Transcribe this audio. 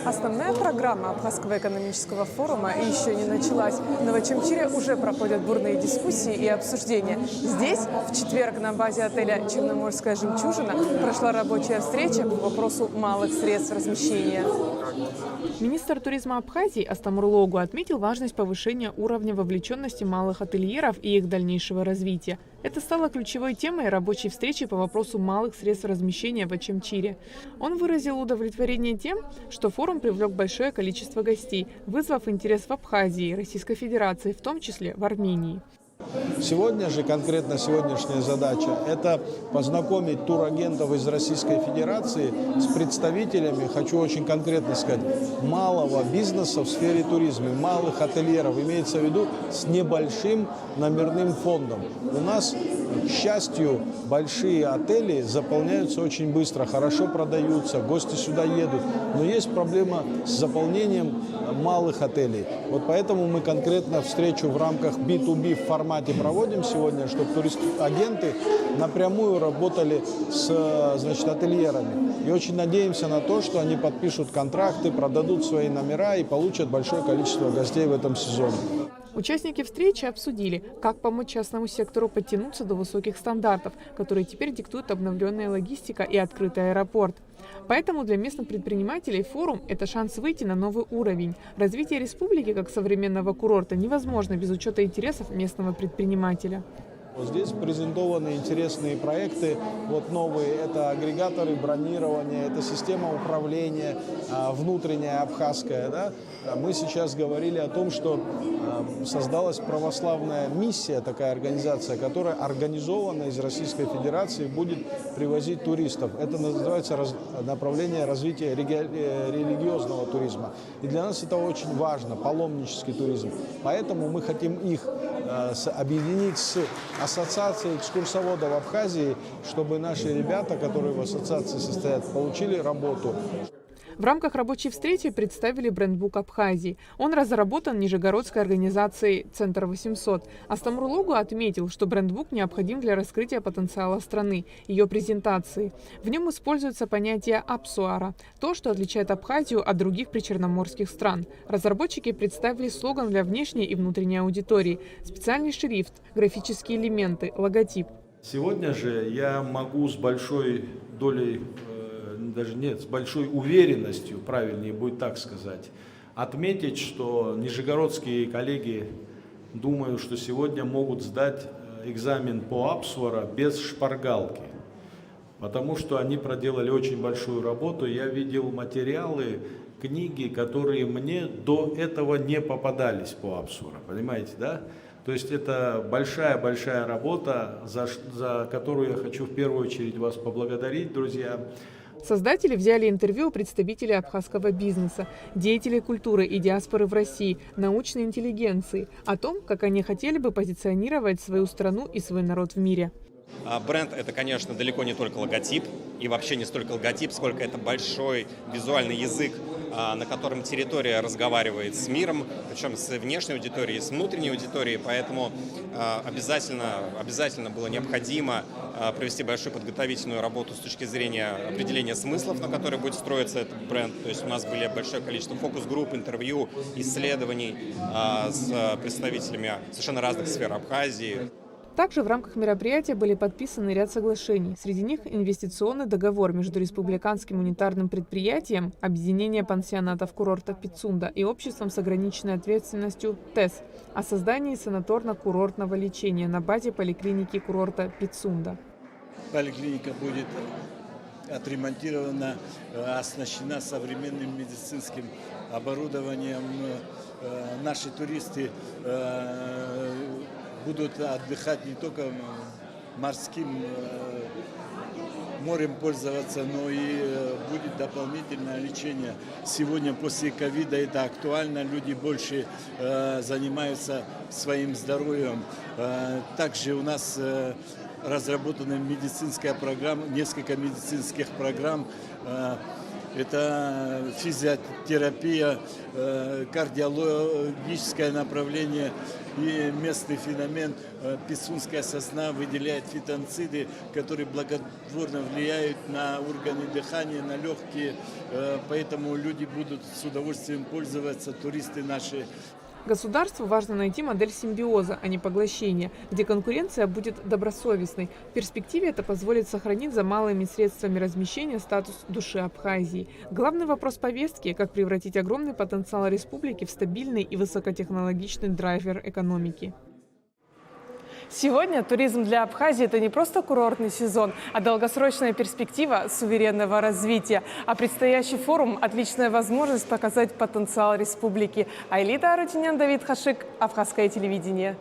Основная программа Абхазского экономического форума еще не началась, но в Очамчире уже проходят бурные дискуссии и обсуждения. Здесь в четверг на базе отеля «Черноморская жемчужина» прошла рабочая встреча по вопросу малых средств размещения. Министр туризма Абхазии Астамур Логу отметил важность повышения уровня вовлеченности малых ательеров и их дальнейшего развития. Это стало ключевой темой рабочей встречи по вопросу малых средств размещения в Очамчире. Он выразил удовлетворение тем, что форум привлек большое количество гостей, вызвав интерес в Абхазии, Российской Федерации, в том числе в Армении. Сегодня же, конкретно сегодняшняя задача, это познакомить турагентов из Российской Федерации с представителями, хочу очень конкретно сказать, малого бизнеса в сфере туризма, малых ательеров, имеется в виду с небольшим номерным фондом. У нас, к счастью, большие отели заполняются очень быстро, хорошо продаются, гости сюда едут, но есть проблема с заполнением малых отелей. Вот поэтому мы конкретно встречу в рамках B2B в формате проводим сегодня, чтобы агенты напрямую работали с ательерами. И очень надеемся на то, что они подпишут контракты, продадут свои номера и получат большое количество гостей в этом сезоне. Участники встречи обсудили, как помочь частному сектору подтянуться до высоких стандартов, которые теперь диктуют обновленная логистика и открытый аэропорт. Поэтому для местных предпринимателей форум – это шанс выйти на новый уровень. Развитие республики как современного курорта невозможно без учета интересов местного предпринимателя. Здесь презентованы интересные проекты, вот новые, это агрегаторы бронирования, это система управления внутренняя абхазская. Да? Мы сейчас говорили о том, что создалась православная миссия, такая организация, которая организована из Российской Федерации, будет привозить туристов. Это называется направление развития религиозного туризма. И для нас это очень важно, паломнический туризм. Поэтому мы хотим их объединить с ассоциацией экскурсоводов Абхазии, чтобы наши ребята, которые в ассоциации состоят, получили работу. В рамках рабочей встречи представили брендбук Абхазии. Он разработан Нижегородской организацией «Центр 800». Астамур Логу отметил, что брендбук необходим для раскрытия потенциала страны, ее презентации. В нем используется понятие «апсуара» – то, что отличает Абхазию от других причерноморских стран. Разработчики представили слоган для внешней и внутренней аудитории, специальный шрифт, графические элементы, логотип. Сегодня же я могу с большой долей с большой уверенностью, правильнее будет так сказать, отметить, что нижегородские коллеги, думаю, что сегодня могут сдать экзамен по Апсуара без шпаргалки, потому что они проделали очень большую работу. Я видел материалы, книги, которые мне до этого не попадались по Апсуара, понимаете, да? То есть это большая работа, за которую я хочу в первую очередь вас поблагодарить, друзья. Создатели взяли интервью у представителей абхазского бизнеса, деятелей культуры и диаспоры в России, научной интеллигенции, о том, как они хотели бы позиционировать свою страну и свой народ в мире. Бренд – это, конечно, далеко не только логотип, и вообще не столько логотип, сколько это большой визуальный язык, на котором территория разговаривает с миром, причем с внешней аудиторией, с внутренней аудиторией, поэтому обязательно было необходимо провести большую подготовительную работу с точки зрения определения смыслов, на которые будет строиться этот бренд. То есть у нас были большое количество фокус-групп, интервью, исследований с представителями совершенно разных сфер Абхазии. Также в рамках мероприятия были подписаны ряд соглашений. Среди них инвестиционный договор между республиканским унитарным предприятием объединения пансионатов курорта Пицунда и обществом с ограниченной ответственностью ТЭС о создании санаторно-курортного лечения на базе поликлиники курорта Пицунда. Поликлиника будет отремонтирована, оснащена современным медицинским оборудованием. Наши туристы будут отдыхать не только морским морем пользоваться, но и будет дополнительное лечение. Сегодня после ковида это актуально, люди больше занимаются своим здоровьем. Также у нас разработана медицинская программа, несколько медицинских программ это физиотерапия, кардиологическое направление. И местный феномен писунская сосна выделяет фитонциды, которые благотворно влияют на органы дыхания, на легкие. Поэтому люди будут с удовольствием пользоваться, туристы наши. Государству важно найти модель симбиоза, а не поглощения, где конкуренция будет добросовестной. В перспективе это позволит сохранить за малыми средствами размещения статус души Абхазии. Главный вопрос повестки – как превратить огромный потенциал республики в стабильный и высокотехнологичный драйвер экономики. Сегодня туризм для Абхазии – это не просто курортный сезон, а долгосрочная перспектива суверенного развития. А предстоящий форум – отличная возможность показать потенциал республики. Айлита Арутюнян, Давид Хашик, Абхазское телевидение.